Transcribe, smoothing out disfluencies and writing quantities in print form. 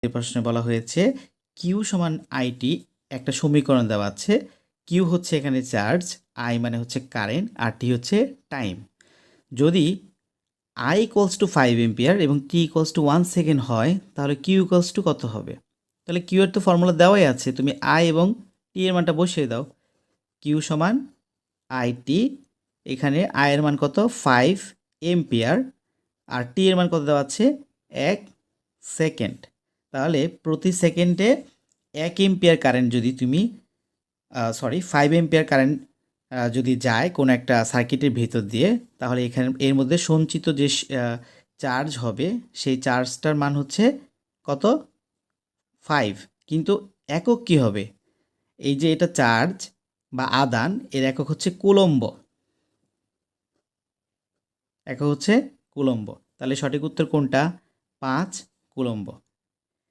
এই প্রশ্নে বলা হয়েছে কিউ সমান আইটি একটা সমীকরণ দেওয়া আছে। কিউ হচ্ছে এখানে চার্জ, আই মানে হচ্ছে কারেন্ট, আর টি হচ্ছে টাইম। যদি আই ইকুয়ালস টু 5 এম্পিয়ার এবং টি ইকুয়ালস টু 1 সেকেন্ড হয় তাহলে কিউ ইকুয়ালস টু কত হবে? তাহলে কিউ এর তো ফর্মুলা দেওয়াই আছে, তুমি আই এবং টি এর মানটা বসিয়ে দাও। কিউ সমান আইটি, এখানে আই এর মান কত 5 এম্পিয়ার আর টি এর মান কত দেওয়া আছে 1 সেকেন্ড। তাহলে প্রতি সেকেন্ডে 1 এম্পিয়ার কারেন্ট যদি তুমি 5 এম্পিয়ার কারেন্ট যদি যায় কোনো একটা সার্কিটের ভিতর দিয়ে, তাহলে এখানে এর মধ্যে সঞ্চিত যে চার্জ হবে সেই চার্জটার মান হচ্ছে কত 5। কিন্তু একক কি হবে? এই যে এটা চার্জ বা আদান, এর একক হচ্ছে কুলম্ব, একক হচ্ছে কুলম্ব। তাহলে সঠিক উত্তর কোনটা? 5 কুলম্ব।